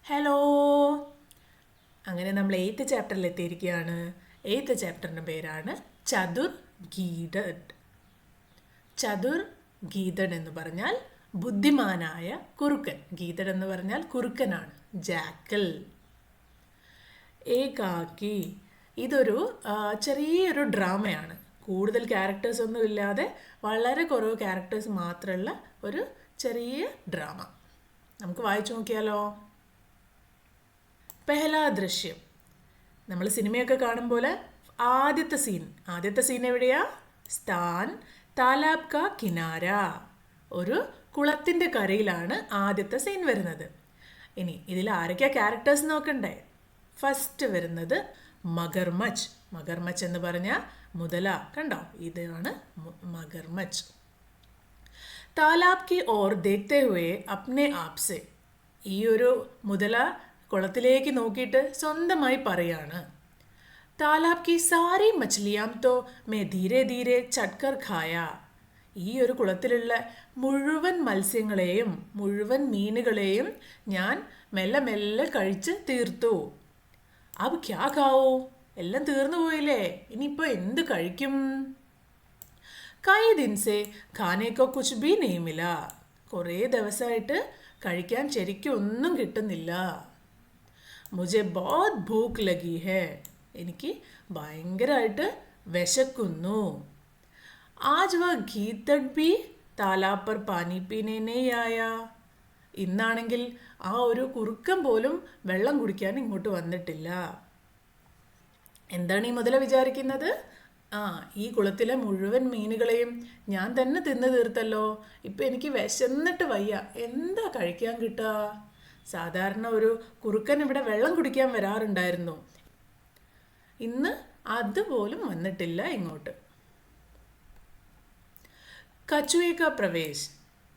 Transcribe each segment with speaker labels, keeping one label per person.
Speaker 1: Hello. അങ്ങനെ നമ്മൾ 8th ചാപ്റ്ററിൽ എത്തിയിരിക്കുകയാണ്. 8th ചാപ്റ്ററിൻ്റെ പേരാണ് ചതുർ ഗീതഡ്. ചതുർ ഗീതഡ് എന്ന് പറഞ്ഞാൽ ബുദ്ധിമാനായ കുറുക്കൻ. ഗീതഡ് എന്ന് പറഞ്ഞാൽ കുറുക്കനാണ്, ജാക്കൽ. ഏകാക്കി ഇതൊരു ചെറിയൊരു ഡ്രാമയാണ്. കൂടുതൽ ക്യാരക്ടേഴ്സ് ഒന്നും ഇല്ലാതെ വളരെ കുറവ് ക്യാരക്ടേഴ്സ് മാത്രമുള്ള ഒരു ചെറിയ ഡ്രാമ. നമുക്ക് വായിച്ചു നോക്കിയാലോ. പെഹല ദൃശ്യം. നമ്മൾ സിനിമയൊക്കെ കാണും പോലെ ആദ്യത്തെ സീൻ എവിടെയാ? സ്ഥാൻ താലാബ് കാ കിനാര. ഒരു കുളത്തിൻ്റെ കരയിലാണ് ആദ്യത്തെ സീൻ വരുന്നത്. ഇനി ഇതിൽ ആരൊക്കെയാ ക്യാരക്ടേഴ്സ് നോക്കണ്ടേ? ഫസ്റ്റ് വരുന്നത് മഗർമച്ച്. മഗർമച്ച് എന്ന് പറഞ്ഞാൽ മുതല. കണ്ടോ, ഇതാണ് മഗർമച്ച്. താലാബ് കി ഓർ ദേഖ്തേ ഹുവേ അപ്നെ ആപ് സെ. ഈ ഒരു മുതല കുളത്തിലേക്ക് നോക്കിയിട്ട് സ്വന്തമായി പറയാണ്, താലാബ് കി സാരി മച്ഛലിയാം തോ മേ ധീരെ ധീരെ ചട്കർ ഖായ. ഈ ഒരു കുളത്തിലുള്ള മുഴുവൻ മത്സ്യങ്ങളെയും മുഴുവൻ മീനുകളെയും ഞാൻ മെല്ലെ മെല്ലെ കഴിച്ച് തീർത്തു. അബ് ക്യാ ഖാവോ. എല്ലാം തീർന്നു പോയില്ലേ, ഇനിയിപ്പോൾ എന്ത് കഴിക്കും? കൈ ദിൻസെ ഖാനേക്കോ കുച്ച് ബി നെയ് മില. കുറേ ദിവസമായിട്ട് കഴിക്കാൻ ശരിക്കും ഒന്നും കിട്ടുന്നില്ല. മുझे बहुत ഭൂക്ക് ലഗി ഹേ. എനിക്ക് ഭയങ്കരമായിട്ട് വിശക്കുന്നു. ആജ് വ ഗീതഡ് ബി താലാബ് പർ പാനി പീനെ നെയ് ആയ. ഇന്നാണെങ്കിൽ ആ ഒരു കുറുക്കൻ പോലും വെള്ളം കുടിക്കാൻ ഇങ്ങോട്ട് വന്നിട്ടില്ല. എന്താണ് ഈ മുതല വിചാരിക്കുന്നത്? ഈ കുളത്തിലെ മുഴുവൻ മീനുകളെയും ഞാൻ തന്നെ തിന്നു തീർത്തല്ലോ, ഇപ്പം എനിക്ക് വിശന്നിട്ട് വയ്യ, എന്താ കഴിക്കാൻ കിട്ടുക? സാധാരണ ഒരു കുറുക്കൻ ഇവിടെ വെള്ളം കുടിക്കാൻ വരാറുണ്ടായിരുന്നു, ഇന്ന് അതുപോലും വന്നിട്ടില്ല ഇങ്ങോട്ട്. കച്ചുവേക്ക പ്രവേശ്.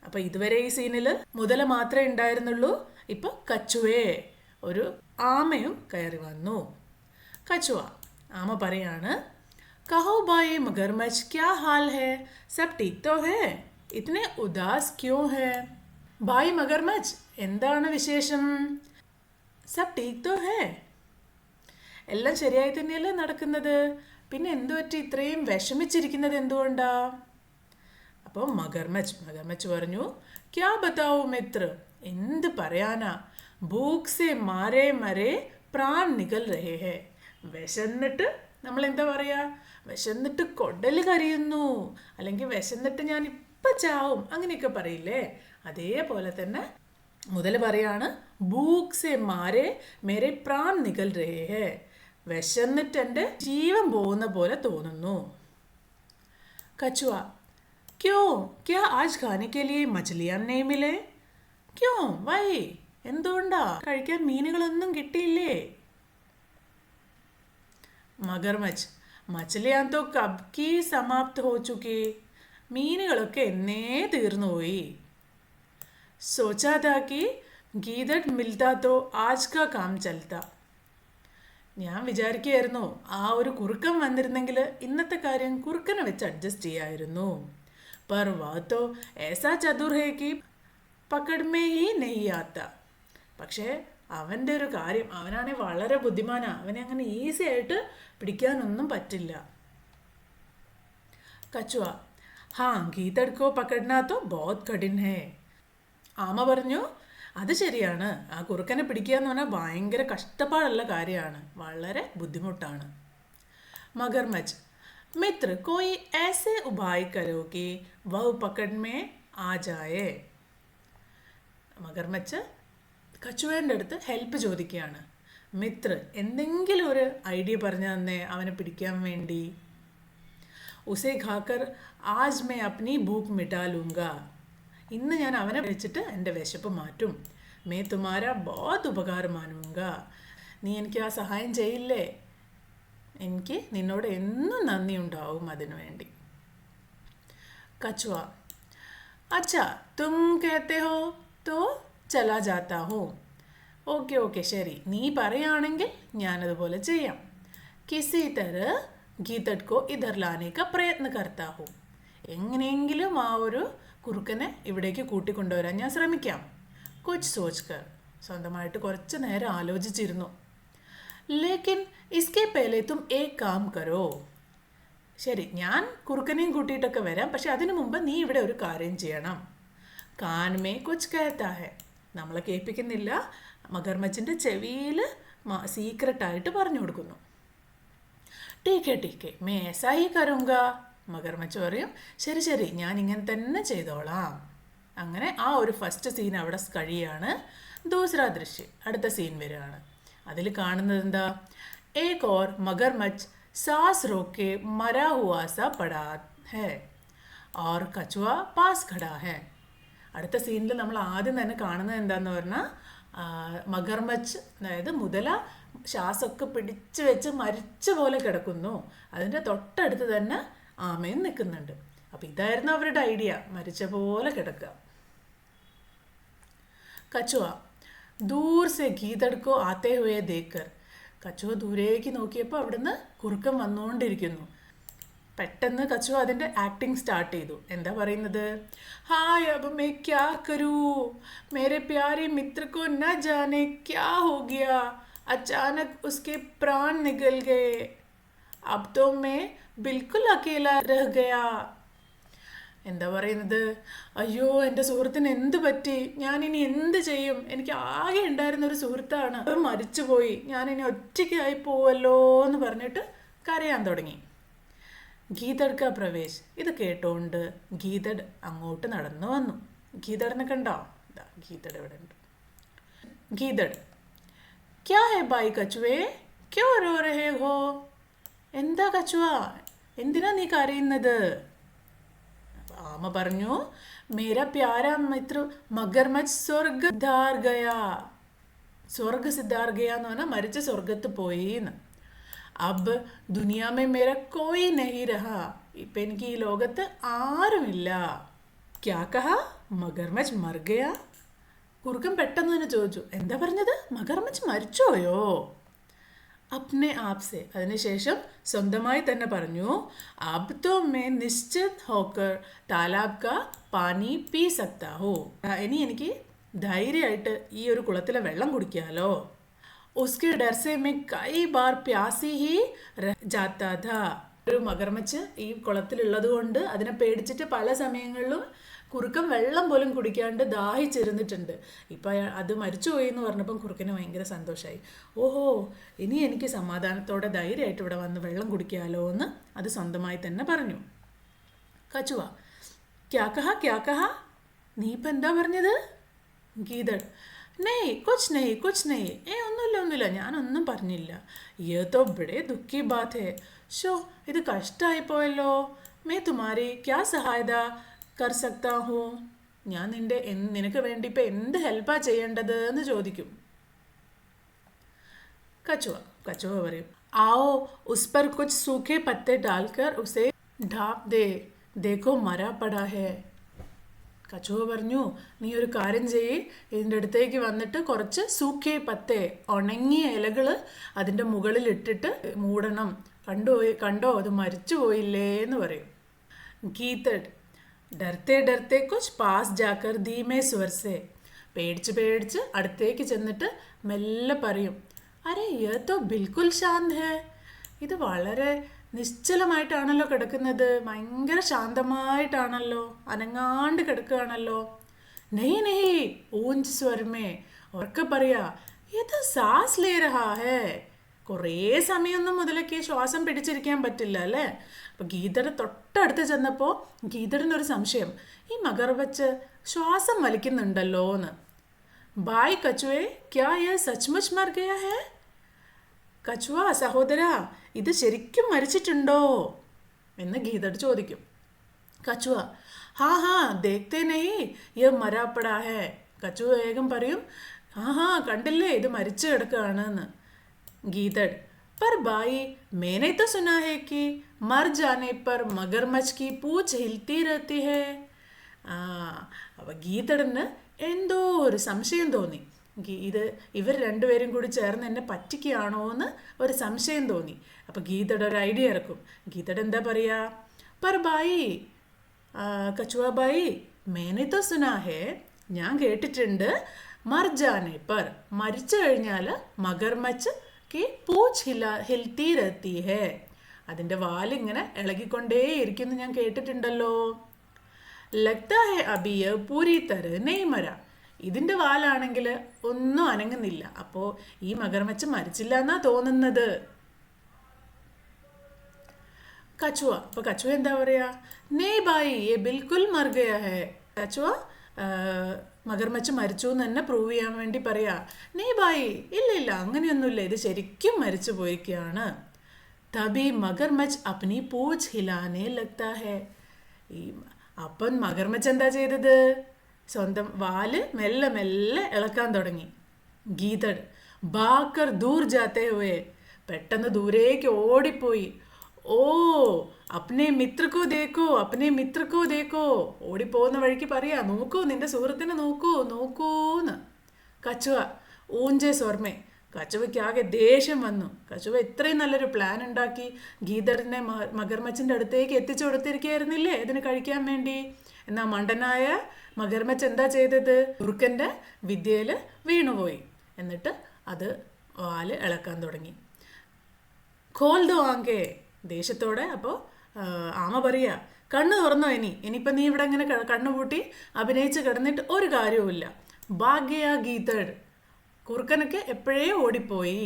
Speaker 1: അപ്പം ഇതുവരെ ഈ സീനിൽ മുതല മാത്രമേ ഉണ്ടായിരുന്നുള്ളൂ. ഇപ്പോൾ കച്ചുവേ, ഒരു ആമയും കയറി വന്നു. കച്ചുവ, ആമ പറയാണ്, കഹോ ഭായി മഗർമച്ച് ക്യാ ഹാൽ ഹേ, സബ് ടീക് തോ ഹേ, ഇത്നെ ഉദാസ് ക്യോ ഹേ? ഭായി മഗർമച്ച്, എന്താണ് വിശേഷം? സബ് ടീക് തോ ഹേ, എല്ലാം ശരിയായി തന്നെയല്ലേ നടക്കുന്നത്, പിന്നെ എന്തു പറ്റി ഇത്രയും വിഷമിച്ചിരിക്കുന്നത് എന്തുകൊണ്ടാ? അപ്പോൾ മഗർമച്ച് പറഞ്ഞു, ക്യാ ബതാവോ മിത്ര, എന്ത് പറയാനാ, ഭൂക്ക് സെ മാരേ മരേ പ്രാൺ നികൽ രഹേ ഹേ. വിശന്നിട്ട് നമ്മൾ എന്താ പറയുക, വിശന്നിട്ട് കൊടൽ കരയുന്നു, അല്ലെങ്കിൽ വിശന്നിട്ട് ഞാൻ ഇപ്പം ചാവും, അങ്ങനെയൊക്കെ പറയില്ലേ, അതേപോലെ തന്നെ മുതൽ പറയാണ്, ഭൂക്ക് സെ മാരേ മേരെ പ്രാൺ നികൽ രഹേ ഹേ. വിശന്നിട്ട് എൻ്റെ ജീവൻ പോകുന്ന പോലെ തോന്നുന്നു. കച്ചുവ, ക്യോ ക്യാ ആജ് ഖാനെ കെ ലിയേ മച്ഛലിയാൻ നെയ് മിലേ? ക്യോ വൈ, എന്തുകൊണ്ടാ കഴിക്കാൻ മീനുകളൊന്നും കിട്ടിയില്ലേ? മഗർമച്ച്, മച്ഛലിയാൻ തോ കബ് കി സമാപ്ത് ഹോ ചുക്കി. മീനുകളൊക്കെ എന്നേ തീർന്നുപോയി. സോച്ചാ താ കി ഗീതഡ് മിൽത്താ തോ ആജ് കാ കാം ചൽത്താ. ഞാൻ വിചാരിക്കുകയായിരുന്നു, ആ ഒരു കുറുക്കൻ വന്നിരുന്നെങ്കിൽ ഇന്നത്തെ കാര്യം കുറുക്കനെ വെച്ച് അഡ്ജസ്റ്റ് ചെയ്യായിരുന്നു. പർ വാ തോ ഏസാ ചതുർ ഹേ കി പക്കഡ്മേ ഹി നെയ് ആത്ത. പക്ഷേ അവൻ്റെ ഒരു കാര്യം, അവനാണെങ്കിൽ വളരെ ബുദ്ധിമാനാണ്, അവനെ അങ്ങനെ ഈസി ആയിട്ട് പിടിക്കാനൊന്നും പറ്റില്ല. കച്ചുവ, ഹാ ഗീതഡ് കോ പക്കഡ്നാ തോ ബഹുത് കഠിൻ ഹേ. ആമ പറഞ്ഞു, അത് ശരിയാണ്, ആ കുറുക്കനെ പിടിക്കുക എന്ന് പറഞ്ഞാൽ ഭയങ്കര കഷ്ടപ്പാടുള്ള കാര്യമാണ്, വളരെ ബുദ്ധിമുട്ടാണ്. മഗർമച്ച്, മിത്ര കോയി ऐसे उपाय करो कि वह पकड़ में आ जाए. മഗർമച്ച് കച്ചുവേൻ്റെ അടുത്ത് ഹെൽപ്പ് ചോദിക്കുകയാണ്. മിത്ര, എന്തെങ്കിലും ഒരു ഐഡിയ പറഞ്ഞു തന്നേ അവനെ പിടിക്കാൻ വേണ്ടി. ഉസേ ഖാക്കർ ആജ് മേ അപ്നി ഭൂക്ക് മിട്ടാ ലൂങ്ക. ഇന്ന് ഞാൻ അവനെ വെച്ചിട്ട് എൻ്റെ വിശപ്പ് മാറ്റും. മേ തുമാര ബഹുത് ഉപകാർ മാനൂങ്ക. നീ എനിക്ക് ആ സഹായം ചെയ്യില്ലേ? എനിക്ക് നിന്നോട് എന്നും നന്ദി ഉണ്ടാവും അതിനു വേണ്ടി. കച്ചുവ, അച്ഛാ തും കേത്തെ ഹോ തോ ചലാ ജാത്താ ഹോ. ഓക്കെ ശരി, നീ പറയുകയാണെങ്കിൽ ഞാനതുപോലെ ചെയ്യാം. കിസി തര ഗീതഡ് കോ ഇധർ ലാനെ കാ പ്രയത്ന കർത്താ ഹോ. എങ്ങനെയെങ്കിലും ആ ഒരു കുറുക്കനെ ഇവിടേക്ക് കൂട്ടിക്കൊണ്ടുവരാൻ ഞാൻ ശ്രമിക്കാം. കുച്ച് സോച്ച് കർ. സ്വന്തമായിട്ട് കുറച്ച് നേരം ആലോചിച്ചിരുന്നു. ലേക്കിൻ ഇസ്കെ പേലെ തും ഏക് കാം കരോ. ശരി, ഞാൻ കുറുക്കനെയും കൂട്ടിയിട്ടൊക്കെ വരാം, പക്ഷെ അതിനു മുമ്പ് നീ ഇവിടെ ഒരു കാര്യം ചെയ്യണം. കാൻമേ കുച്ച് കഹത്താ ഹെ. നമ്മളെ കേൾപ്പിക്കുന്നില്ല, മഗർമച്ചിൻ്റെ ചെവിയിൽ സീക്രട്ടായിട്ട് പറഞ്ഞു കൊടുക്കുന്നു. ടീക്കെ ടീക്കെ മേ ഏസാ ഹി കരൂങ്ക. മഗർമച്ച് പറയും, ശരി ശരി, ഞാൻ ഇങ്ങനെ തന്നെ ചെയ്തോളാം. അങ്ങനെ ആ ഒരു ഫസ്റ്റ് സീൻ അവിടെ കഴിയാണ്. ദൂസരാ ദൃശ്യം, അടുത്ത സീൻ വരികയാണ്. അതിൽ കാണുന്നത് എന്താ? ഏക് ഓർ മഗർമച്ച് സാസ് റോക്കെ മരാ ഹുവാ സാ പടാ ഹേ ഓർ കച്ചുവ പാസ് ഖടാ ഹേ. അടുത്ത സീനിൽ നമ്മൾ ആദ്യം തന്നെ കാണുന്നത് എന്താന്ന് പറഞ്ഞാൽ മഗർമച്ച്, അതായത് മുതല ശ്വാസമൊക്കെ പിടിച്ചു വെച്ച് മരിച്ച പോലെ കിടക്കുന്നു. അതിൻ്റെ തൊട്ടടുത്ത് തന്നെ ആമയും നിൽക്കുന്നുണ്ട്. അപ്പം ഇതായിരുന്നു അവരുടെ ഐഡിയ, മരിച്ച പോലെ കിടക്കുക. കച്ചുവ ദൂർ സെ ഗീതടുക്കോ ആത്തേ ഹുയെ ദേക്കർ. കച്ചുവ ദൂരേക്ക് നോക്കിയപ്പോൾ അവിടുന്ന് കുറുക്കൻ വന്നുകൊണ്ടിരിക്കുന്നു. പെട്ടെന്ന് കച്ചുവ അതിൻ്റെ ആക്ടിങ് സ്റ്റാർട്ട് ചെയ്തു. എന്താ പറയുന്നത്? ഹായ് അബ് മേ ക്യാ കരൂ, മേരെ പ്യാരെ മിത്ര കോ ന ജാനെ ക്യാ ഹോ ഗയാ, അച്ചാനക് ഉസ്കെ പ്രാൺ നികൽ ഗയേ, അബ് തോ മേ ബിൽക്കുൽ അക്കേല രഹ് ഗയാ. എന്താ പറയുന്നത്? അയ്യോ, എൻ്റെ സുഹൃത്തിന് എന്ത് പറ്റി, ഞാനിനി എന്ത് ചെയ്യും, എനിക്ക് ആകെ ഉണ്ടായിരുന്ന ഒരു സുഹൃത്താണ്, അത് മരിച്ചുപോയി, ഞാനിനി ഒറ്റയ്ക്കായി പോവല്ലോ എന്ന് പറഞ്ഞിട്ട് കരയാൻ തുടങ്ങി. ഗീതഡ് കാ പ്രവേശ്. ഇത് കേട്ടോണ്ട് ഗീതഡ് അങ്ങോട്ട് നടന്നു വന്നു. ഗീതഡിനെ കണ്ടോ? ഗീതഡ് ഇവിടെ ഉണ്ട്. ഗീതഡ്, ക്യാ ഹേ ബായ് കച്ചുവേ, ക്യോ രോ രഹേ ഹോ. എന്താ കച്ചുവ, എന്തിനാ നീ കരയുന്നത്? ആമ പറഞ്ഞു, മേരാ പ്യാരാ മിത്ര മഗർമച്ച് സ്വർഗ്ഗധാർ ഗയാ. സ്വർഗ് സിദ്ധാർ ഗയ എന്ന് പറഞ്ഞാൽ മരിച്ച സ്വർഗത്ത് പോയി എന്ന്. അബ് ദുനിയാമേ മേര കോയി നഹി രഹ. ഇപ്പം എനിക്ക് ഈ ലോകത്ത് ആരുമില്ല. ക്യാ കഹ, മഗർമച്ച് മർ ഗയ. കുറുക്കൻ പെട്ടെന്ന് തന്നെ ചോദിച്ചു, എന്താ പറഞ്ഞത്? മഗർമച്ച് മരിച്ചോയോ? അപ്നെ ആപ്സെ. അതിനുശേഷം സ്വന്തമായി തന്നെ പറഞ്ഞു, അബ് തോ മേ നിശ്ചിത് ഹോക്കർ താലാബ് കാ പാനി പീ സക്താ ഹോ. ഇനി എനിക്ക് ധൈര്യമായിട്ട് ഈ ഒരു കുളത്തിലെ വെള്ളം കുടിക്കാലോ. ഉസ്കെ ഡർ സെ മേ കൈ ബാർ പ്യാസി ഹി രഹ് ജാത്താ ഥാ. ഒരു മഗർമച്ച് ഈ കുളത്തിലുള്ളത് കൊണ്ട് അതിനെ പേടിച്ചിട്ട് പല സമയങ്ങളിലും കുറുക്കൻ വെള്ളം പോലും കുടിക്കാണ്ട് ദാഹിച്ചിരുന്നിട്ടുണ്ട്. ഇപ്പം അത് മരിച്ചുപോയി എന്ന് പറഞ്ഞപ്പം കുറുക്കന് ഭയങ്കര സന്തോഷമായി. ഓഹോ, ഇനി എനിക്ക് സമാധാനത്തോടെ ധൈര്യമായിട്ട് ഇവിടെ വന്ന് വെള്ളം കുടിക്കാമല്ലോ എന്ന് അത് സ്വന്തമായി തന്നെ പറഞ്ഞു. കച്ചുവ, ക്യാ കഹ ക്യാ കഹ. നീ ഇപ്പം എന്താ പറഞ്ഞത്? ഗീതഡ്, നെയ് കുച്ച് നെയ് കുച്ച് നെയ്. ഒന്നുമില്ല, ഞാനൊന്നും പറഞ്ഞില്ല. യേ തോ ബഡേ ദുഃഖി ബാത് ഹേ. ഷോ, ഇത് കഷ്ടമായിപ്പോയല്ലോ. മേ തുമാരി ക്യാ സഹായത കർ സക്താ ഹൂ. ഞാൻ നിനക്ക് വേണ്ടി ഇപ്പം എന്ത് ഹെൽപ്പാ ചെയ്യേണ്ടത് എന്ന് ചോദിക്കും. കച്ചുവ പറയും, आओ उस पर कुछ सूखे पत्ते डालकर उसे ढाप दे, देखो मरा पड़ा है. കച്ചുവ പറഞ്ഞു, നീ ഒരു കാര്യം ചെയ്യ്, ഇതിൻ്റെ അടുത്തേക്ക് വന്നിട്ട് കുറച്ച് സൂഖേ പത്തേ, ഉണങ്ങിയ ഇലകൾ അതിൻ്റെ മുകളിൽ ഇട്ടിട്ട് മൂടണം. കണ്ടോ അത് മരിച്ചു പോയില്ലേ എന്ന് പറയും. ഗീതഡ്, ഡർത്തെ ഡർത്തെ കുച്ച് പാസ് ജാക്കർ ധീമേ സ്वर से. പേടിച്ച് അടുത്തേക്ക് ചെന്നിട്ട് മെല്ലെ പറയും, അരെ യേ തോ ബിൽക്കുൽ ശാന്ത് ഹേ. ഇത് വളരെ നിശ്ചലമായിട്ടാണല്ലോ കിടക്കുന്നത്, ഭയങ്കര ശാന്തമായിട്ടാണല്ലോ, അനങ്ങാണ്ട് കിടക്കുകയാണല്ലോ. നെയ് നെയ് ഊഞ്ച് സ്വരമേ. ഉറക്കെ പറയാ, ഇത് സാസ് ലേ രഹാ ഹേ. കുറേ സമയമൊന്നും മുതലൊക്കെ ശ്വാസം പിടിച്ചിരിക്കാൻ പറ്റില്ല അല്ലേ? അപ്പം ഗീതയുടെ തൊട്ടടുത്ത് ചെന്നപ്പോൾ ഗീതടിനൊരു സംശയം, ഈ മഗർമച്ച് ശ്വാസം വലിക്കുന്നുണ്ടല്ലോ എന്ന്. ബായ് കച്ചുവേ, ക്യാ യേ സച്ച്മുച്ച് മർ ഗയാ ഹേ. കച്ചുവ സഹോദര, ഇത് ശരിക്കും മരിച്ചിട്ടുണ്ടോ എന്ന് ഗീതട് ചോദിക്കും. കച്ചുവ, ഹാ ദേഖ്തേ നഹി യേ മരാ പടാ ഹേ. കച്ചുവ വേഗം പറയും, ഹാ കണ്ടില്ലേ, ഇത് മരിച്ചു കിടക്കുകയാണ് എന്ന്. ഗീതട്, पर भाई मैंने तो सुना है कि मर जाने पर मगरमच्छ की पूंछ हिलती रहती है. അപ്പോൾ ഗീതടന് എന്തോ ഒരു സംശയം തോന്നി. ഇവർ രണ്ടുപേരും കൂടി ചേർന്ന് എന്നെ പറ്റിക്കുകയാണോ എന്ന് ഒരു സംശയം തോന്നി. അപ്പോൾ ഗീതയുടെ ഒരു ഐഡിയ ഇറക്കും. ഗീതയുടെ എന്താ പറയുക? पर भाई, കച്ചുവ ഭായി, मैंने तो सुना है, ഞാൻ കേട്ടിട്ടുണ്ട്, മർ ജാനെ പർ മരിച്ചു കഴിഞ്ഞാൽ മഗർമച്ച് കി പൂച്ച് ഹിൽത്തി രത്തി ഹേ അതിൻ്റെ വാലിങ്ങനെ ഇളകിക്കൊണ്ടേയിരിക്കുന്നു ഞാൻ കേട്ടിട്ടുണ്ടല്ലോ. ലഗ്താ ഹെ അബി യേ പൂരി തരഹ് നെയ് മര ഇതിൻ്റെ വാലാണെങ്കിൽ ഒന്നും അനങ്ങുന്നില്ല. അപ്പോൾ ഈ മഗർമച്ച് മരിച്ചില്ല എന്നാ തോന്നുന്നത്. കച്ചുവ അപ്പോൾ കച്ചുവ എന്താ പറയുക? നെയ് ബായി യേ ബിൽക്കുൽ മർ ഗയ ഹേ. കച്ചുവ മഗർമച്ച് മരിച്ചു എന്ന് തന്നെ പ്രൂവ് ചെയ്യാൻ വേണ്ടി പറയാ. നെയ് ബായി ഇല്ല ഇല്ല അങ്ങനെയൊന്നുമില്ല, ഇത് ശരിക്കും മരിച്ചു പോയിരിക്കുകയാണ്. തബി മഗർമച്ച് അപ്നി പൂച്ച് ഹിലാനെ ലഗ്താ ഹേ. ഈ അപ്പം മഗർമച്ച് എന്താ ചെയ്തത്? സ്വന്തം വാല് മെല്ലെ മെല്ലെ ഇളക്കാൻ തുടങ്ങി. ഗീതഡ് ബാക്കർ ദൂർ ജാത്തേ ഹുവേ പെട്ടെന്ന് ദൂരേക്ക് ഓടിപ്പോയി. ഓ അപ്നെ മിത്രക്കോ ദേക്കോ അപ്നെ മിത്രക്കോ ദേക്കോ ഓടിപ്പോകുന്ന വഴിക്ക് പറയാ, നോക്കൂ നിന്റെ സുഹൃത്തിനെ നോക്കൂ നോക്കൂന്ന്. കച്ചുവ ഊഞ്ചെ സ്വർമ്മേ കച്ചുവയ്ക്ക് ആകെ ദേഷ്യം വന്നു. കച്ചുവ ഇത്രയും നല്ലൊരു പ്ലാൻ ഉണ്ടാക്കി ഗീതറിനെ മഗർമച്ചിൻ്റെ അടുത്തേക്ക് എത്തിച്ചു കൊടുത്തിരിക്കുകയായിരുന്നില്ലേ ഇതിന് കഴിക്കാൻ വേണ്ടി. എന്നാൽ മണ്ടനായ മഗർമച്ച് എന്താ ചെയ്തത്? കുറുക്കൻ്റെ വിദ്യയിൽ വീണുപോയി. എന്നിട്ട് അത് വാല് ഇളക്കാൻ തുടങ്ങി. ഖോൽ ദോ ആങ്കേ ദേഷ്യത്തോടെ. അപ്പോൾ ആമ പറയുക, കണ്ണ് തുറന്നോ ഇനിയിപ്പം നീ ഇവിടെ ഇങ്ങനെ കണ്ണുപൂട്ടി അഭിനയിച്ച് കിടന്നിട്ട് ഒരു കാര്യവുമില്ല. ഭാഗ്യ ഗീതഡ് കുറുക്കനൊക്കെ എപ്പോഴേ ഓടിപ്പോയി.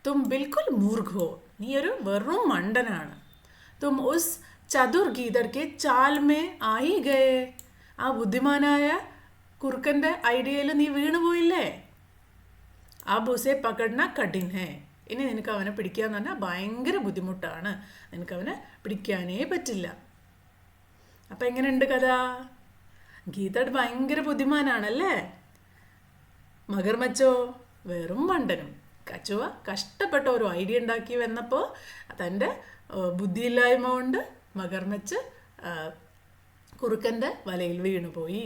Speaker 1: തും ബിൽക്കുൽ മൂർഖോ നീ ഒരു വെറും മണ്ടനാണ്. തും ഉസ് ചതുർ ഗീതർക്ക് ചാൽമേ ആയി ഗയേ ആ ബുദ്ധിമാനായ കുറുക്കൻ്റെ ഐഡിയയിൽ നീ വീണുപോയില്ലേ. അബ് ഉസെ പകടന കഠിൻ ഹേ ഇനി നിനക്ക് അവനെ പിടിക്കാന്ന് പറഞ്ഞാൽ ഭയങ്കര ബുദ്ധിമുട്ടാണ്, നിനക്കവനെ പിടിക്കാനേ പറ്റില്ല. അപ്പം എങ്ങനെയുണ്ട് കഥ? ഗീതഡ് ഭയങ്കര ബുദ്ധിമാനാണല്ലേ, മഗർമച്ചോ വെറും മണ്ടനും. കച്ചുവ കഷ്ടപ്പെട്ട ഒരു ഐഡിയ ഉണ്ടാക്കി വന്നപ്പോൾ തൻ്റെ ബുദ്ധിയില്ലായ്മ കൊണ്ട് മഗർമച്ച് കുറുക്കൻ്റെ വലയിൽ വീണുപോയി.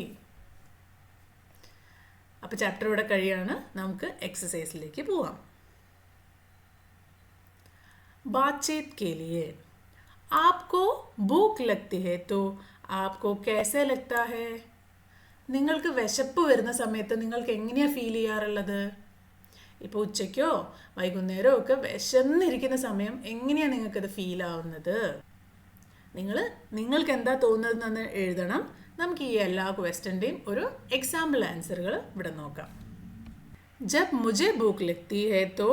Speaker 1: അപ്പോൾ ചാപ്റ്റർ ഇവിടെ കഴിയാണ്. നമുക്ക് എക്സസൈസിലേക്ക് പോവാം. बातचीत के लिए आपको भूख लगती है तो आपको कैसे लगता है? നിങ്ങൾക്ക് വിശപ്പ് വരുന്ന സമയത്ത് നിങ്ങൾക്ക് എങ്ങനെയാണ് ഫീൽ ചെയ്യാറുള്ളത്? ഇപ്പോൾ ഉച്ചയ്ക്കോ വൈകുന്നേരമോ ഒക്കെ വിശന്നിരിക്കുന്ന സമയം എങ്ങനെയാണ് നിങ്ങൾക്കത് ഫീൽ ആവുന്നത്? നിങ്ങൾക്ക് എന്താ തോന്നുന്നതെന്ന് എഴുതണം. നമുക്ക് ഈ എല്ലാ ക്വസ്റ്റ്യൻ്റെയും ഒരു എക്സാമ്പിൾ ആൻസറുകൾ ഇവിടെ നോക്കാം. ജബ് മുझे भूख लगती है तो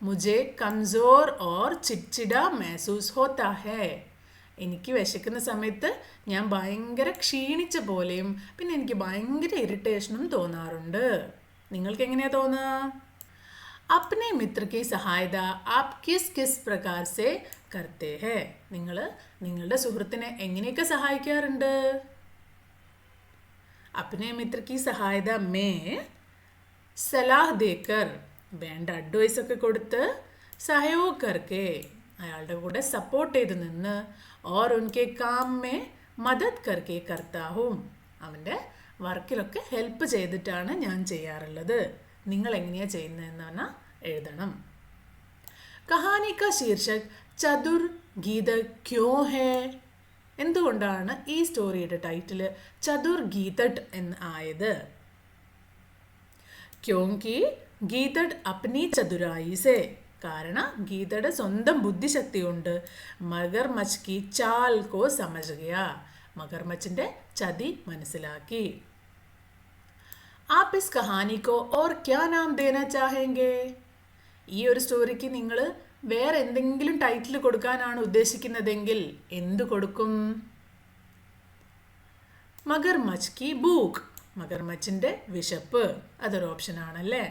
Speaker 1: मुझे कमज़ोर और चिड़चिड़ा महसूस होता है. എനിക്ക് വിശക്കുന്ന സമയത്ത് ഞാൻ ഭയങ്കര ക്ഷീണിച്ച പോലെയും പിന്നെ എനിക്ക് ഭയങ്കര ഇറിറ്റേഷനും തോന്നാറുണ്ട്. നിങ്ങൾക്ക് എങ്ങനെയാ തോന്നുക? अपने मित्र की सहायता आप किस किस प्रकार से करते हैं? നിങ്ങൾ നിങ്ങളുടെ സുഹൃത്തിനെ എങ്ങനെയൊക്കെ സഹായിക്കാറുണ്ട്? अपने मित्र की सहायता में सलाह देकर വേണ്ട അഡ്വൈസ് ഒക്കെ കൊടുത്ത്, സഹയോഗ് കർക്കെ അയാളുടെ കൂടെ സപ്പോർട്ട് ചെയ്ത് നിന്ന്, ഓർ ഉൻകെ കാം മേ മദത് കർക്കെ കർത്താഹും അവൻ്റെ വർക്കിലൊക്കെ ഹെൽപ്പ് ചെയ്തിട്ടാണ് ഞാൻ ചെയ്യാറുള്ളത്. നിങ്ങൾ എങ്ങനെയാണ് ചെയ്യുന്നതെന്ന് പറഞ്ഞാൽ എഴുതണം. കഹാനി കാ ശീർഷക് ചതുർ ഗീത ക്യോ ഹേ? എന്തുകൊണ്ടാണ് ഈ സ്റ്റോറിയുടെ ടൈറ്റിൽ ചതുർ ഗീതട്ട് എന്ന് ആയത്? ക്യോങ്കി ഗീതഡ് അപ്നി ചതുരായി സേ കാരണം ഗീതയുടെ സ്വന്തം ബുദ്ധിശക്തി കൊണ്ട് മഗർമച്ച് കി ചാൽ കോ സമജ് ഗയാ മഗർമച്ചിൻ്റെ ചതി മനസ്സിലാക്കി. App is Kahani co or ക്യാ നാം ദേനാ ചാഹേംഗേ? ഈ ഒരു സ്റ്റോറിക്ക് നിങ്ങൾ വേറെ എന്തെങ്കിലും ടൈറ്റിൽ കൊടുക്കാനാണ് ഉദ്ദേശിക്കുന്നതെങ്കിൽ എന്തു കൊടുക്കും? മഗർമച്ച് കി ഭൂഖ് മഗർമച്ചിൻ്റെ വിശപ്പ് അതൊരു ഓപ്ഷനാണല്ലേ.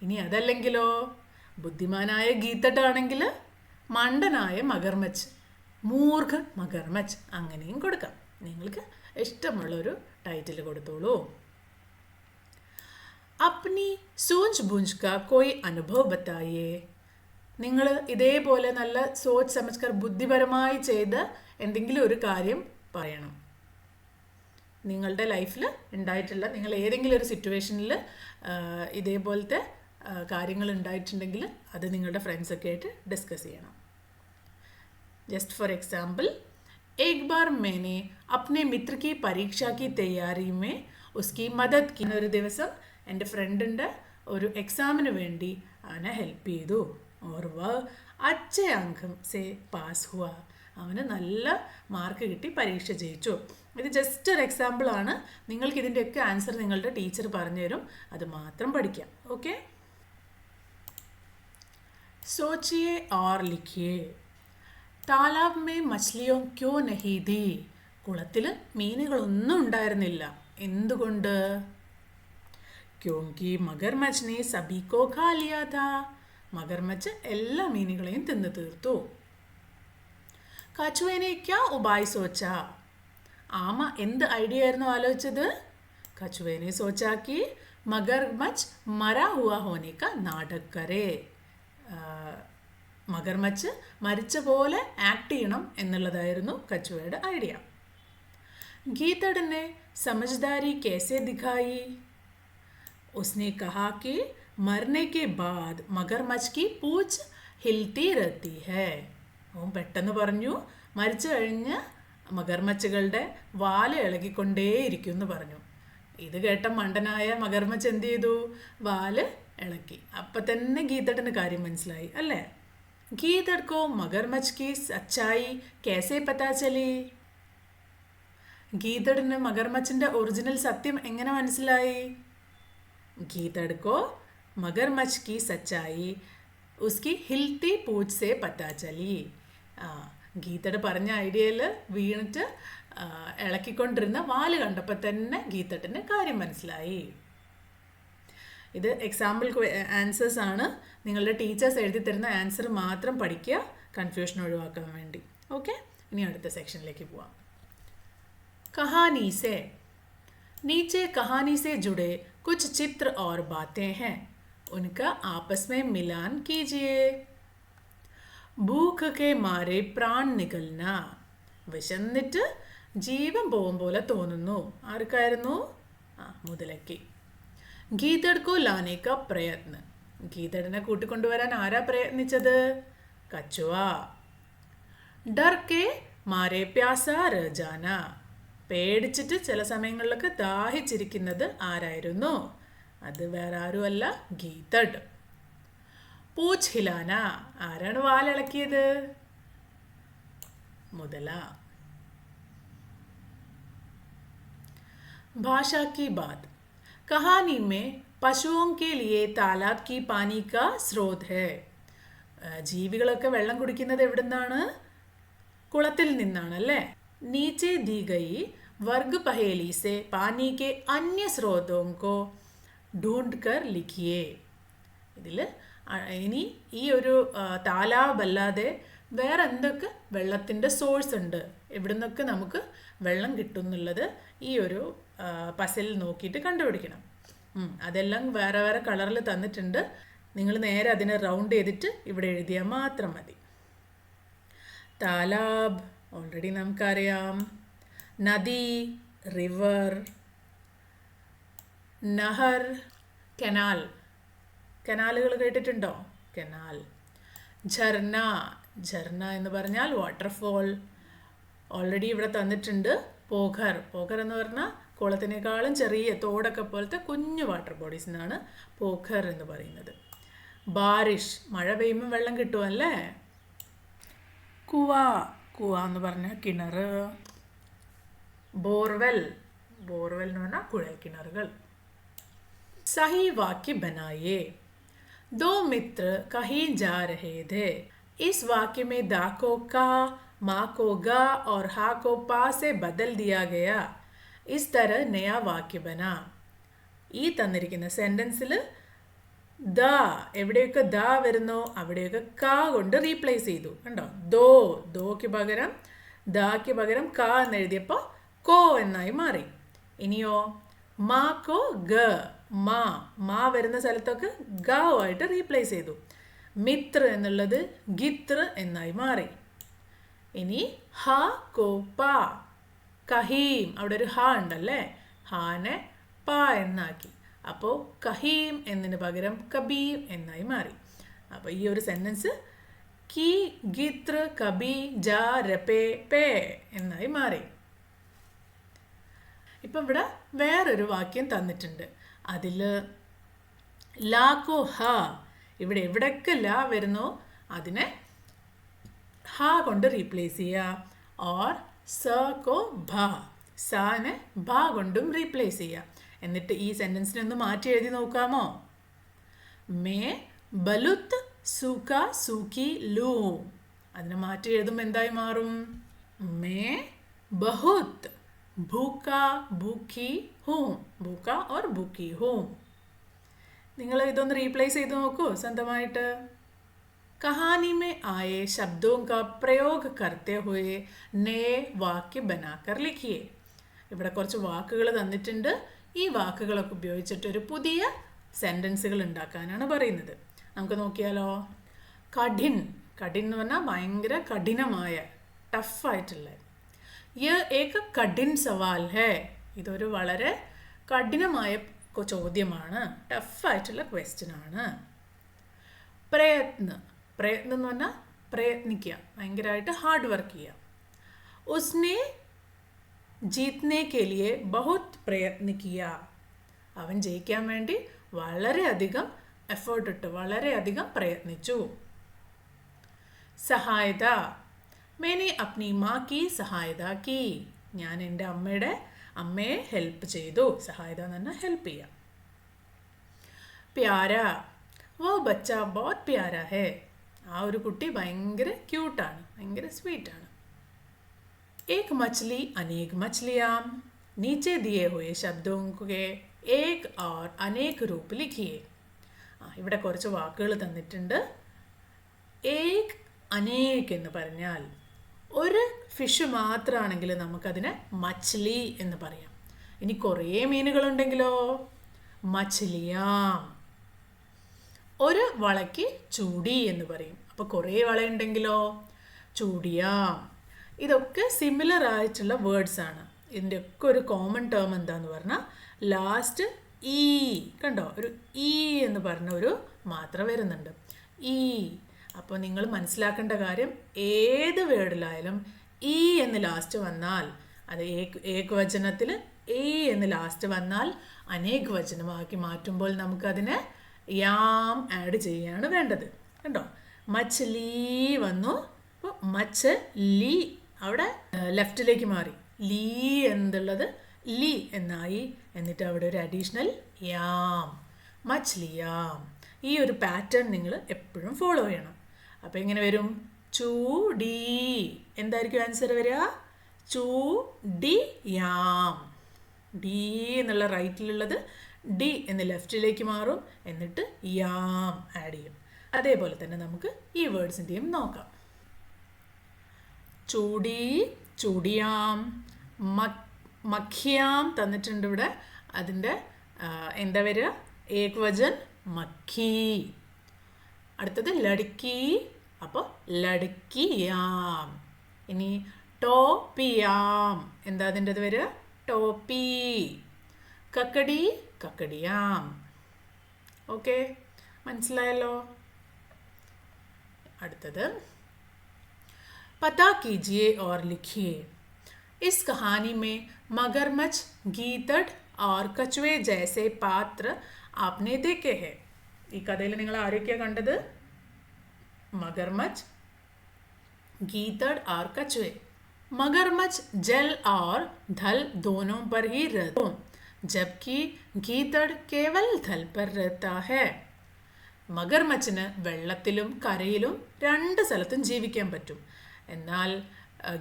Speaker 1: ഇനി അതല്ലെങ്കിലോ ബുദ്ധിമാനായ ഗീതട്ടാണെങ്കിൽ മണ്ടനായ മഗർമച്ച്, മൂർഖ മഗർമച്ച് അങ്ങനെയും കൊടുക്കാം. നിങ്ങൾക്ക് ഇഷ്ടമുള്ളൊരു ടൈറ്റിൽ കൊടുത്തോളൂ. അപ്നി സോച്ച് ബുഞ്ച് കാ കോയി അനുഭവ് ബത്തായേ? നിങ്ങൾ ഇതേപോലെ നല്ല സോച്ച് സമജ്കർ ബുദ്ധിപരമായി ചെയ്ത എന്തെങ്കിലും ഒരു കാര്യം പറയണം. നിങ്ങളുടെ ലൈഫിൽ ഉണ്ടായിട്ടുള്ള നിങ്ങൾ ഏതെങ്കിലും ഒരു സിറ്റുവേഷനിൽ ഇതേപോലത്തെ കാര്യങ്ങൾ ഉണ്ടായിട്ടുണ്ടെങ്കിൽ അത് നിങ്ങളുടെ ഫ്രണ്ട്സൊക്കെ ആയിട്ട് ഡിസ്കസ് ചെയ്യണം. ജസ്റ്റ് ഫോർ എക്സാമ്പിൾ, एक बार मैंने अपने मित्र की परीक्षा की तैयारी में उसकी मदद की. ഒരു ദിവസം എൻ്റെ ഫ്രണ്ടിൻ്റെ ഒരു എക്സാമിന് വേണ്ടി അവനെ ഹെൽപ്പ് ചെയ്തു. और वह अच्छे अंक से पास हुआ. അവന് നല്ല മാർക്ക് കിട്ടി പരീക്ഷ ജയിച്ചു. ഇത് ജസ്റ്റ് ഒരു എക്സാമ്പിളാണ്. നിങ്ങൾക്ക് ഇതിൻ്റെയൊക്കെ ആൻസർ നിങ്ങളുടെ ടീച്ചർ പറഞ്ഞു തരും. അത് മാത്രം പഠിക്കാം. ഓക്കെ, सोचिए और लिखिए. तालाब में मछलियों क्यों नहीं थी? കുളത്തിൽ മീനുകളൊന്നും ഉണ്ടായിരുന്നില്ല. എന്തുകൊണ്ട്? क्योंकि मगरमच्छ ने सभी को खा लिया था. മഗർമച്ച് എല്ലാ മീനുകളെയും തിന്നു തീർത്തു. കछुए ക്യാ ഉപായ് സോച്ച? ആമ എന്ത് ഐഡിയ ആയിരുന്നു ആലോചിച്ചത്? कछुए ने सोचा कि मगरमच्छ मरा हुआ होने का नाटक करे. മഗർമച്ച് മരിച്ച പോലെ ആക്ട് ചെയ്യണം എന്നുള്ളതായിരുന്നു കछुएയുടെ ഐഡിയ. गीदड़ ने समझदारी कैसे दिखाई? उसने कहा कि मरने के बाद मगरमच्छ की पूंछ हिलती रहती है. ഓൻ പെട്ടെന്ന് പറഞ്ഞു, മരിച്ചു കഴിഞ്ഞ് മഗർമച്ചുകളുടെ വാല് ഇളകിക്കൊണ്ടേയിരിക്കും എന്ന് പറഞ്ഞു. ഇത് കേട്ട മണ്ടനായ മഗർമച്ച് എന്ത് ചെയ്തു? വാല് ഇളക്കി. അപ്പം തന്നെ ഗീതടിന് കാര്യം മനസ്സിലായി അല്ലേ? ഗീതട് കോ മഗർമച്ച് കി സച്ചായി കേസേ പതാ ചലി? ഗീതടിന് മഗർമച്ചിൻ്റെ ഒറിജിനൽ സത്യം എങ്ങനെ മനസ്സിലായി? ഗീതട് കോ मगरमच्छ की सच्चाई उसकी हिलती पूंछ से पता चली. ഗീതട് പറഞ്ഞ ഐഡിയയിൽ വീണിട്ട് ഇളക്കിക്കൊണ്ടിരുന്ന വാല് കണ്ടപ്പോൾ തന്നെ ഗീതട്ടിന് കാര്യം മനസ്സിലായി. ഇത് എക്സാമ്പിൾ ആൻസേഴ്സ് ആണ്. നിങ്ങളുടെ ടീച്ചേഴ്സ് എഴുതി തരുന്ന ആൻസർ മാത്രം പഠിക്കുക, കൺഫ്യൂഷൻ ഒഴിവാക്കാൻ വേണ്ടി. ഓക്കെ, ഇനി അടുത്ത സെക്ഷനിലേക്ക് പോവാം. कहानी से नीचे कहानी से जुड़े कुछ चित्र और बातें हैं, उनका आपस में मिलान कीजिए. भूख के मारे प्राण निकलना. വിശന്നിട്ട് ജീവൻ പോകും പോലെ തോന്നുന്നു. ആർക്കായിരുന്നു? മുതലയ്ക്ക്. ഗീതട് കോ ലാനെ കാ പ്രയത്ന. ഗീതടിനെ കൂട്ടിക്കൊണ്ടുവരാൻ ആരാ പ്രയത്നിച്ചത്? കछुआ. ഡർ കെ മാരെ പ്യാസ രഹ ജാന. പേടിച്ചിട്ട് ചില സമയങ്ങളിലൊക്കെ ദാഹിച്ചിരിക്കുന്നത് ആരായിരുന്നു? അത് വേറെ ആരുമല്ല, ഗീതട്. പൂച്ച് ഹിലാന. ആരാണ് വാലിളക്കിയത്? മുതല. ഭാഷാ की बात. कहानी में पशुओं के लिए तालाब की पानी का स्रोत है. ജീവികളൊക്കെ വെള്ളം കുടിക്കുന്നത് എവിടുന്നാണ്? കുളത്തിൽ നിന്നാണ് അല്ലേ? नीचे दी गई वर्ग पहेली से पानी के अन्य स्रोतों को ढूंढ कर लिखिए. ഇതിൽ ഇനി ഈ ഒരു താലാബ് അല്ലാതെ വേറെ എന്തൊക്കെ വെള്ളത്തിൻ്റെ സോഴ്സ് ഉണ്ട്, എവിടെ നിന്നൊക്കെ നമുക്ക് വെള്ളം കിട്ടും എന്നുള്ളത് ഈ ഒരു പസിൽ നോക്കിയിട്ട് കണ്ടുപിടിക്കണം. അതെല്ലാം വേറെ വേറെ കളറിൽ തന്നിട്ടുണ്ട്. നിങ്ങൾ നേരെ അതിനെ റൗണ്ട് ചെയ്തിട്ട് ഇവിടെ എഴുതിയാൽ മാത്രം മതി. താലാബ് ഓൾറെഡി നമുക്കറിയാം. നദി, റിവർ. നഹർ, കനാൽ. കനാലുകൾ കേട്ടിട്ടുണ്ടോ? കനാൽ. ഝർന. ഝർന എന്ന് പറഞ്ഞാൽ വാട്ടർഫോൾ. ഓൾറെഡി ഇവിടെ തന്നിട്ടുണ്ട്. പോഖർ. പോഖർ എന്ന് പറഞ്ഞാൽ കുളത്തിനേക്കാളും ചെറിയ തോടൊക്കെ പോലത്തെ കുഞ്ഞു വാട്ടർ ബോഡീസിനാണ് പോഖർ എന്ന് പറയുന്നത്. ബാരിഷ്. മഴ പെയ്യുമ്പോൾ വെള്ളം കിട്ടുമല്ലേ? കുവ. കുവ എന്ന് പറഞ്ഞാൽ കിണർ. ബോർവെൽ. ബോർവെൽ എന്ന് പറഞ്ഞാൽ കുഴൽ കിണറുകൾ. സഹി വാക്യ ബനായേ. दो मित्र कहीं जा रहे थे. इस वाक्य में दा को का, माँ को गा और हा को पा से बदल दिया गया. इस तरह नया वाक्य बना. ഈ തന്നിരിക്കുന്ന സെൻറ്റൻസിൽ ദ എവിടെയൊക്കെ ദ വരുന്നോ അവിടെയൊക്കെ കാ കൊണ്ട് റീപ്ലേസ് ചെയ്തു. കണ്ടോ? ദോയ്ക്ക് പകരം ദാക്ക് പകരം കാ എന്നെഴുതിയപ്പോൾ കോ എന്നായി മാറി. ഇനിയോ മാ കോ ഗ. മാ വരുന്ന സ്ഥലത്തൊക്കെ ഗ ആയിട്ട് റീപ്ലേസ് ചെയ്തു. മിത്ര എന്നുള്ളത് ഗിത്ര എന്നായി മാറി. ഇനി ഹ കോ പ. കഹീം. അവിടെ ഒരു ഹ ഉണ്ടല്ലേ, ഹാനെ പ എന്നാക്കി. അപ്പോൾ കഹീം എന്നതിന് പകരം കബീം എന്നായി മാറി. അപ്പോൾ ഈ ഒരു സെൻറ്റൻസ് കി ഗിത്ര കബി ജ രപേ പേ എന്നായി മാറി. ഇപ്പം ഇവിടെ വേറൊരു വാക്യം തന്നിട്ടുണ്ട്. അതിൽ ലാക്കോ ഹ, ഇവിടെ എവിടെയൊക്കെ ല വരുന്നോ അതിനെ ഹ കൊണ്ട് റീപ്ലേസ് ചെയ്യുക. ഓർ സ കോ ഭ, സാനെ ഭ കൊണ്ടും റീപ്ലേസ് ചെയ്യുക. എന്നിട്ട് ഈ സെൻറ്റൻസിനെ ഒന്ന് മാറ്റി എഴുതി നോക്കാമോ? മേ ബലുത്ത് സൂക്ക സൂക്കി ലൂ, അതിനെ മാറ്റി എഴുതുമ്പോൾ എന്തായി മാറും? May ബഹുത് ഭൂക്ക ഭൂക്കി ഹൂം, ഭൂക്ക or ഭൂക്കി ഹൂം. നിങ്ങൾ ഇതൊന്ന് റീപ്ലേസ് ചെയ്ത് നോക്കൂ സ്വന്തമായിട്ട്. कहानी में आए शब्दों का प्रयोग करते हुए नए वाक्य बनाकर लिखिए. ഇവിടെ കുറച്ച് വാക്കുകൾ തന്നിട്ടുണ്ട്. ഈ വാക്കുകളൊക്കെ ഉപയോഗിച്ചിട്ട് ഒരു പുതിയ സെൻറ്റൻസുകൾ ഉണ്ടാക്കാനാണ് പറയുന്നത്. നമുക്ക് നോക്കിയാലോ. കഠിൻ, കഠിൻ എന്ന് പറഞ്ഞാൽ ഭയങ്കര കഠിനമായ, ടഫായിട്ടുള്ള. യ ഏക കഠിൻ സവാൽ ഹേ, ഇതൊരു വളരെ കഠിനമായ ചോദ്യമാണ്, ടഫായിട്ടുള്ള ക്വസ്റ്റ്യൻ ആണ്. പ്രയത്ന, പ്രയത്നം എന്ന് പറഞ്ഞാൽ പ്രയത്നിക്കുക, ഭയങ്കരമായിട്ട് ഹാർഡ് വർക്ക് ചെയ്യുക. ഉസ്നെ ജീത്നെ കെ ലിയെ ബഹുത് പ്രയത്ന കിയ, അവൻ ജയിക്കാൻ വേണ്ടി വളരെയധികം എഫേർട്ട് ഇട്ട് വളരെയധികം പ്രയത്നിച്ചു. സഹായത, മേനെ അപ്നി മാ കി സഹായത കി, ഞാൻ എൻ്റെ അമ്മയെ ഹെൽപ്പ് ചെയ്തു. സഹായത എന്ന് പറഞ്ഞാൽ ഹെൽപ്പ് ചെയ്യുക. പ്യാര, വോ ബച്ച ബഹുത് പ്യാര ഹേ, ആ ഒരു കുട്ടി ഭയങ്കര ക്യൂട്ടാണ്, ഭയങ്കര സ്വീറ്റാണ്. ഏക് മച്ഛലി അനേക് മച്ഛലിയാം, നീച്ചെ ദിയെ ഹുയെ ശബ്ദോं के एक और अनेक रूप लिखिए. ഇവിടെ കുറച്ച് വാക്കുകൾ തന്നിട്ടുണ്ട്. ഏക് അനേക് എന്ന് പറഞ്ഞാൽ ഒരു ഫിഷ് മാത്രമാണെങ്കിൽ നമുക്കതിനെ മച്ഛലി എന്ന് പറയാം. ഇനി കുറേ മീനുകളുണ്ടെങ്കിലോ മച്ഛലിയാം. ഒരു വളയ്ക്ക് ചൂടി എന്ന് പറയും. അപ്പോൾ കുറേ വളയുണ്ടെങ്കിലോ ചൂടിയാം. ഇതൊക്കെ സിമിലർ ആയിട്ടുള്ള വേർഡ്സ് ആണ്. ഇതിൻ്റെയൊക്കെ ഒരു കോമൺ ടേം എന്താന്ന് പറഞ്ഞാൽ ലാസ്റ്റ് ഈ, കണ്ടോ, ഒരു ഈ എന്ന് പറഞ്ഞ ഒരു മാത്ര വരുന്നുണ്ട്, ഈ. അപ്പോൾ നിങ്ങൾ മനസ്സിലാക്കേണ്ട കാര്യം, ഏത് വേർഡിലായാലും ഈ എന്ന് ലാസ്റ്റ് വന്നാൽ, അത് ഏകവചനത്തിൽ ഈ എന്ന് ലാസ്റ്റ് വന്നാൽ അനേക വചനമാക്കി മാറ്റുമ്പോൾ നമുക്കതിനെ യാം ആഡ് ചെയ്യുകയാണ് വേണ്ടത്. കണ്ടോ, മച്ഛലി വന്നു, അപ്പോൾ മച്ഛലി അവിടെ ലെഫ്റ്റിലേക്ക് മാറി, ലീ എന്നുള്ളത് ലി എന്നായി. എന്നിട്ട് അവിടെ ഒരു അഡീഷണൽ യാം, മച്ഛലിയാം. ഈ ഒരു പാറ്റേൺ നിങ്ങൾ എപ്പോഴും ഫോളോ ചെയ്യണം. അപ്പോൾ എങ്ങനെ വരും? ചൂടി, എന്തായിരിക്കും ആൻസർ വരിക? ചൂടി യാം. ഡി എന്നുള്ള റൈറ്റിലുള്ളത് ഡി എന്ന് ലെഫ്റ്റിലേക്ക് മാറും, എന്നിട്ട് യാം ആഡ് ചെയ്യും. അതേപോലെ തന്നെ നമുക്ക് ഈ വേർഡ്സിൻ്റെയും നോക്കാം. ചൂടി, ചൂടിയാം, മഖിയാം തന്നിട്ടുണ്ട് ഇവിടെ. അതിൻ്റെ എന്താ വരിക? ഏകവചൻ മഖി. അടുത്തത് ലടുക്കി, അപ്പോൾ ലടുക്കിയാം. ഇനി ടോപ്പിയാം, എന്താ അതിൻ്റെത് വരിക? ടോപ്പി. കക്കടി, കക്കടിയാം. ഓക്കെ, മനസ്സിലായല്ലോ. അടുത്തത് पता कीजिए और लिखिए. इस कहानी में मगरमच्छ, गीदड़ और कछुए जैसे पात्र आपने देखे हैं. ഈ കഥയിൽ നിങ്ങൾ ആരൊക്കെയാണ് കണ്ടത്? മഗർമച്ച്, गीदड़ और कछुए. मगरमच्छ जल और थल दोनों पर ही रहता है, जबकि गीदड़ केवल थल पर रहता है. മഗർമച്ചിന് വെള്ളത്തിലും കരയിലും രണ്ട് സ്ഥലത്തും ജീവിക്കാൻ പറ്റും. എന്നാൽ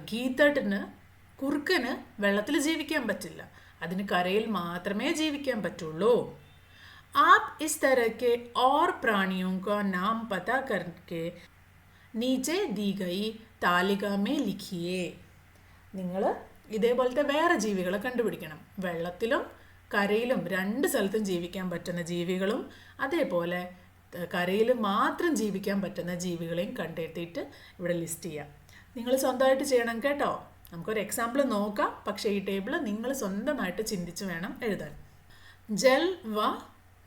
Speaker 1: ഗീതടിന്, കുറുക്കന് വെള്ളത്തിൽ ജീവിക്കാൻ പറ്റില്ല, അതിന് കരയിൽ മാത്രമേ ജീവിക്കാൻ പറ്റുള്ളൂ. आप इस तरह के और प्राणियों का नाम पता करके नीचे दी गई तालिका में लिखिए. നിങ്ങൾ ഇതേപോലത്തെ വേറെ ജീവികളെ കണ്ടുപിടിക്കണം. വെള്ളത്തിലും കരയിലും രണ്ട് സ്ഥലത്തും ജീവിക്കാൻ പറ്റുന്ന ജീവികളും അതേപോലെ കരയിൽ മാത്രം ജീവിക്കാൻ പറ്റുന്ന ജീവികളെയും കണ്ടെത്തിയിട്ട് ഇവിടെ ലിസ്റ്റ് ചെയ്യാം. നിങ്ങൾ സ്വന്തമായിട്ട് ചെയ്യണം കേട്ടോ. നമുക്കൊരു എക്സാമ്പിൾ നോക്കാം, പക്ഷേ ഈ ടേബിൾ നിങ്ങൾ സ്വന്തമായിട്ട് ചിന്തിച്ച് വേണം എഴുതാൻ. ജൽ വ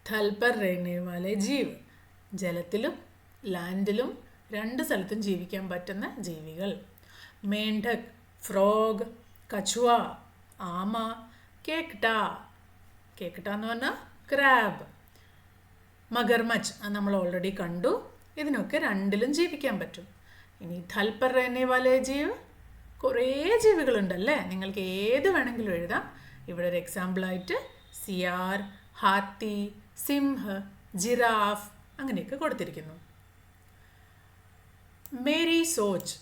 Speaker 1: थल पर रहने वाले जीव, ജലത്തിലും ലാൻഡിലും രണ്ട് സ്ഥലത്തും ജീവിക്കാൻ പറ്റുന്ന ജീവികൾ. മേണ്ഡക്, ഫ്രോഗ്, കछुआ, ആമ, കേക്ട. കേക്ട എന്ന് പറഞ്ഞാൽ ക്രാബ്, മഗർമച്ച് നമ്മൾ ഓൾറെഡി കണ്ടു. ഇതിനൊക്കെ രണ്ടിലും ജീവിക്കാൻ പറ്റും. ഇനി ധൽ പർ രഹനെ വാലെ ജീവ്, കുറേ ജീവികളുണ്ടല്ലേ, നിങ്ങൾക്ക് ഏത് വേണമെങ്കിലും എഴുതാം. ഇവിടെ ഒരു എക്സാമ്പിളായിട്ട് സിയാർ, ഹാത്തി, സിംഹ്, ജിറാഫ് അങ്ങനെയൊക്കെ കൊടുത്തിരിക്കുന്നു. മേരി സോച്ച്,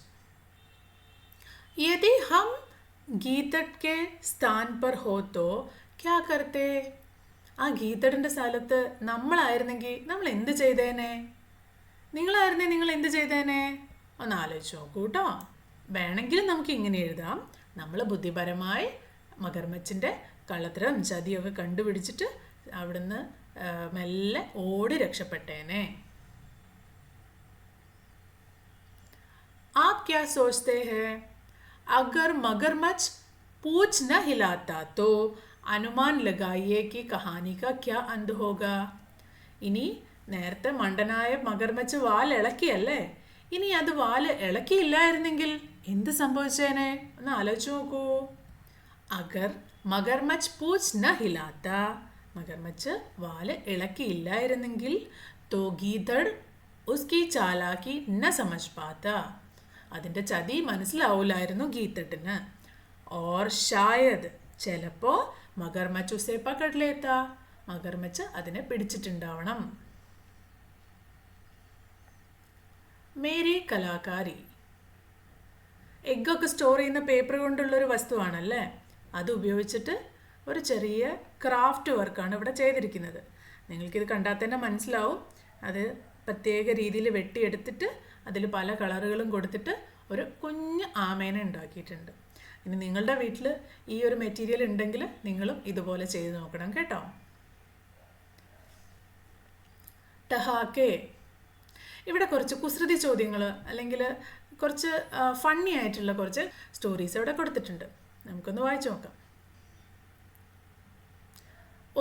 Speaker 1: यदि हम गीतड़ के स्थान पर हो तो क्या करते? ആ ഗീതടിൻ്റെ സ്ഥലത്ത് നമ്മളായിരുന്നെങ്കിൽ നമ്മൾ എന്ത് ചെയ്തേനെ? നിങ്ങളായിരുന്നേ നിങ്ങൾ എന്ത് ചെയ്തേനെ? ഒന്ന് ആലോചിച്ച് നോക്കൂ കേട്ടോ. വേണമെങ്കിൽ നമുക്ക് ഇങ്ങനെ എഴുതാം, നമ്മൾ ബുദ്ധിപരമായി മഗർമച്ചിൻ്റെ കള്ളത്തരം ചതിയൊക്കെ കണ്ടുപിടിച്ചിട്ട് അവിടുന്ന് മെല്ലെ ഓടി രക്ഷപ്പെട്ടേനെ. आप क्या सोचते हैं? अगर मगरमच्छ पूंछ न हिलाता तो अनुमान लगाइए कि कहानी का क्या अंत होगा. ഇനി നേരത്തെ മണ്ടനായ മഗർമച്ച് വാൽ ഇളക്കിയല്ലേ, ഇനി അത് വാൽ ഇളക്കിയില്ലായിരുന്നെങ്കിൽ എന്ത് സംഭവിച്ചേനെ? ഒന്ന് ആലോചിച്ച് നോക്കൂ. അഗർ മഗർമച്ച് പൂച്ച് ന ഹിലാത്ത, മഗർമച്ച് വാല് ഇളക്കിയില്ലായിരുന്നെങ്കിൽ തോ ഗീതഡ് ഉസ്കി ചാലാക്കി ന സമജ് പാത്ത, അതിൻ്റെ ചതി മനസ്സിലാവൂലായിരുന്നു ഗീതട്ടിന്. ഓർ ഷായദ്, ചിലപ്പോൾ മഗർമച്ച് ഉസേ പക്കഡ് ലേത്ത, മഗർമച്ച് അതിനെ പിടിച്ചിട്ടുണ്ടാവണം. മേരി കലാകാരി, എഗ്ഗൊക്കെ സ്റ്റോർ ചെയ്യുന്ന പേപ്പർ കൊണ്ടുള്ളൊരു വസ്തുവാണല്ലേ, അത് ഉപയോഗിച്ചിട്ട് ഒരു ചെറിയ ക്രാഫ്റ്റ് വർക്കാണ് ഇവിടെ ചെയ്തിരിക്കുന്നത്. നിങ്ങൾക്കിത് കണ്ടാൽ തന്നെ മനസ്സിലാവും. അത് പ്രത്യേക രീതിയിൽ വെട്ടിയെടുത്തിട്ട് അതിൽ പല കളറുകളും കൊടുത്തിട്ട് ഒരു കുഞ്ഞ് ആമേനെ ഉണ്ടാക്കിയിട്ടുണ്ട്. ഇനി നിങ്ങളുടെ വീട്ടിൽ ഈ ഒരു മെറ്റീരിയൽ ഉണ്ടെങ്കിൽ നിങ്ങളും ഇതുപോലെ ചെയ്ത് നോക്കണം കേട്ടോ. ടഹാക്കെ, ഇവിടെ കുറച്ച് കുസൃതി ചോദ്യങ്ങൾ അല്ലെങ്കിൽ കുറച്ച് ഫണ്ണി ആയിട്ടുള്ള കുറച്ച് സ്റ്റോറീസ് ഇവിടെ കൊടുത്തിട്ടുണ്ട്. നമുക്കൊന്ന് വായിച്ചു നോക്കാം.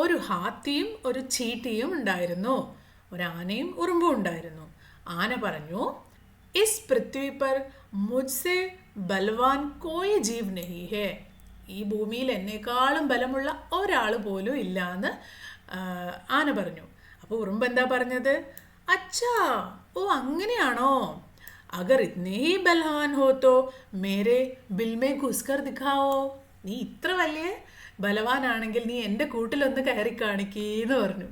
Speaker 1: ഒരു ഹാത്തിയും ഒരു ചീട്ടിയും ഉണ്ടായിരുന്നു. ഒരു ആനയും ഉറുമ്പും ഉണ്ടായിരുന്നു. ആന പറഞ്ഞു, ഇസ് പൃഥ്വി പർ മുജ്സെ ബൽവാൻ കോയി ജീവ് നഹി ഹേ, ഈ ഭൂമിയിൽ എന്നേക്കാളും ബലമുള്ള ഒരാൾ പോലും ഇല്ല എന്ന് ആന പറഞ്ഞു. അപ്പോൾ ഉറുമ്പ് എന്താ പറഞ്ഞത്? അച്ഛാ, ഓ അങ്ങനെയാണോ? അഗർ ഇത്നേ ഹി ബൽവാൻ ഹോ തോ മേരെ ബിൽ മേ ഘുസ്കർ ദിഖാവോ, നീ ഇത്ര വലിയ ബലവാനാണെങ്കിൽ നീ എൻ്റെ കൂട്ടിലൊന്ന് കയറി കാണിക്കീന്ന് പറഞ്ഞു.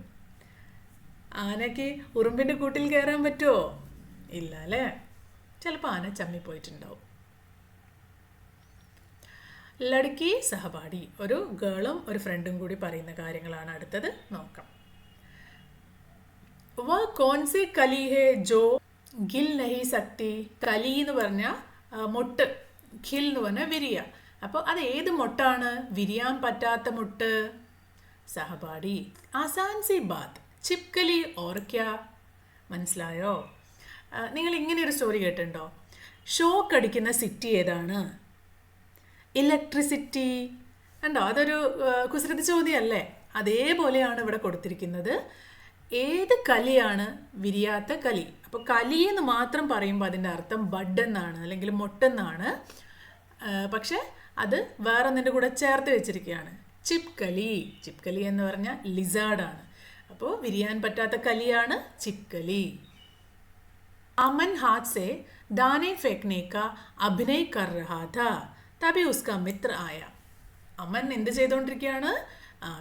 Speaker 1: ആനയ്ക്ക് ഉറുമ്പിൻ്റെ കൂട്ടിൽ കയറാൻ പറ്റുമോ? ഇല്ല അല്ലേ, ചിലപ്പോൾ ആന ചമ്മിപ്പോയിട്ടുണ്ടാവും. ലടുക്കി സഹപാഠി, ഒരു ഗേളും ഒരു ഫ്രണ്ടും കൂടി പറയുന്ന കാര്യങ്ങളാണ് അടുത്തത്. നോക്കാം. വ കോൺസി കലി ഹേ ജോ ഗിൽ നഹി സക്തി. കലി എന്ന് പറഞ്ഞാൽ മൊട്ട്, ഖിൽ എന്ന് പറഞ്ഞാൽ വിരിയ. അപ്പോൾ അത് ഏത് മൊട്ടാണ് വിരിയാൻ പറ്റാത്ത മൊട്ട്? സഹപാഠി, ആസാൻ സി ബാത്, ചിപ്കലി ഓർക്ക. മനസ്സിലായോ? നിങ്ങൾ ഇങ്ങനെ ഒരു സ്റ്റോറി കേട്ടിട്ടുണ്ടോ? ഷോക്ക് അടിക്കുന്ന സിറ്റി ഏതാണ്? ഇലക്ട്രിസിറ്റി. കണ്ടോ, അതൊരു കുസൃതി ചോദ്യമല്ലേ? അതേപോലെയാണ് ഇവിടെ കൊടുത്തിരിക്കുന്നത്. ഏത് കലിയാണ് വിരിയാത്ത കലി? അപ്പോൾ കലി എന്ന് മാത്രം പറയുമ്പോൾ അതിൻ്റെ അർത്ഥം ബഡ് എന്നാണ് അല്ലെങ്കിൽ മൊട്ടെന്നാണ്. പക്ഷെ അത് വേറൊന്നിൻ്റെ കൂടെ ചേർത്ത് വെച്ചിരിക്കുകയാണ്. ചിപ്കലി. ചിപ്കലി എന്ന് പറഞ്ഞാൽ ലിസാർഡാണ്. അപ്പോൾ വിരിയാൻ പറ്റാത്ത കലിയാണ് ചിപ്കലി. अमन हाथ से दाने फेंकने का अभिनय कर रहा था तभी उसका मित्र आया. അമൻ എന്ത് ചെയ്തുകൊണ്ടിരിക്കുകയാണ്?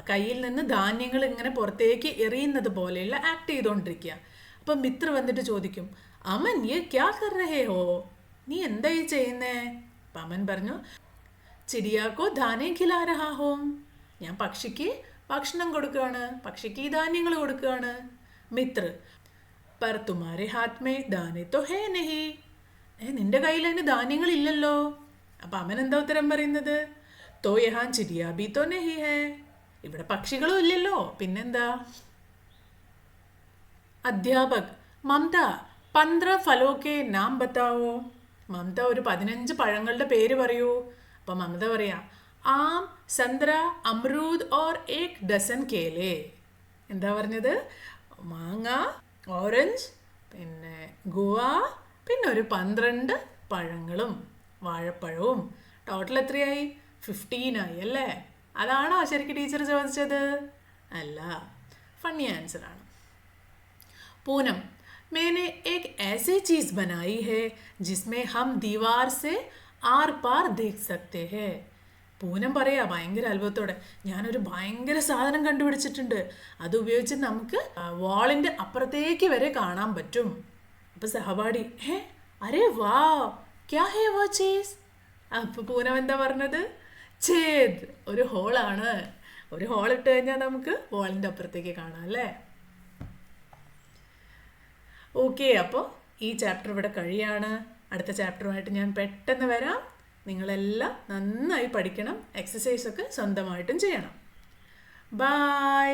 Speaker 1: കയ്യിൽ നിന്ന് ധാന്യങ്ങൾ ഇങ്ങനെ പുറത്തേക്ക് എറിയുന്നത് പോലെയുള്ള ആക്ട് ചെയ്തുകൊണ്ടിരിക്കുക. അപ്പം മിത്ര വന്നിട്ട് ചോദിക്കും, അമൻ യേ ക്യാ കർ രഹേ ഹോ, നീ എന്താ ഈ ചെയ്യുന്നേ? അപ്പം അമൻ പറഞ്ഞു, ചിടിയാക്കോ ധാന്യം ഖിലാ രഹാ ഹോം, ഞാൻ പക്ഷിക്ക് ഭക്ഷണം കൊടുക്കുകയാണ്, പക്ഷിക്ക് ഈ ധാന്യങ്ങൾ കൊടുക്കുകയാണ്. മിത്ര, पर तुम्हारे हाथ में दाने तो है नहीं, നിന്റെ കയ്യിൽ അതിന് ധാന്യങ്ങളില്ലല്ലോ. അപ്പം അമൻ എന്താ ഉത്തരം പറയുന്നത്? തോ യഹാൻ ചിടിയാ ബി തോ നഹി ഹേ, ഇവിടെ പക്ഷികളും ഇല്ലല്ലോ, പിന്നെന്താ? അധ്യാപക്, മമത 15 ഫലോ കെ നാം ബത്താവോ. മമത ഒരു 15 പഴങ്ങളുടെ പേര് പറയൂ. അപ്പം മമത പറയാ, ആം, സന്ദ്ര, അമ്രൂദ് ഓർ ഏക് ഡസൻ കേലേ. എന്താ പറഞ്ഞത്? മാങ്ങ, ഓറഞ്ച്, പിന്നെ ഗുവ, പിന്നെ ഒരു 12 പഴങ്ങളും വാഴപ്പഴവും. ടോട്ടൽ എത്രയായി? 15 ആയി അല്ലേ? അതാണോ ശരിക്കും ടീച്ചർ ചോദിച്ചത്? അല്ല, ഫണ്ണി ആൻസർ ആണ്. पूनम, मैंने एक ऐसी चीज बनाई है जिसमें हम दीवार से आर पार देख सकते हैं. പൂനം പറയാ ഭയങ്കര അത്ഭുതത്തോടെ, ഞാനൊരു ഭയങ്കര സാധനം കണ്ടുപിടിച്ചിട്ടുണ്ട്, അത് ഉപയോഗിച്ച് നമുക്ക് വാളിന്റെ അപ്പുറത്തേക്ക് വരെ കാണാൻ പറ്റും. അപ്പൊ സഹപാഠി, അരേ വാ, ക്യാ ഹേ വോ ചീസ്? അപ്പൊ പൂനം എന്താ പറഞ്ഞത്? ഛേദ്, ഒരു ഹോളാണ്. ഒരു ഹോൾ ഇട്ട് കഴിഞ്ഞാൽ നമുക്ക് വാളിന്റെ അപ്പുറത്തേക്ക് കാണാം അല്ലേ? ഓക്കെ, അപ്പോൾ ഈ ചാപ്റ്റർ ഇവിടെ കഴിയാണ്. അടുത്ത ചാപ്റ്ററുമായിട്ട് ഞാൻ പെട്ടെന്ന് വരാം. നിങ്ങളെല്ലാം നന്നായി പഠിക്കണം, എക്സസൈസൊക്കെ സ്വന്തമായിട്ടും ചെയ്യണം. ബൈ.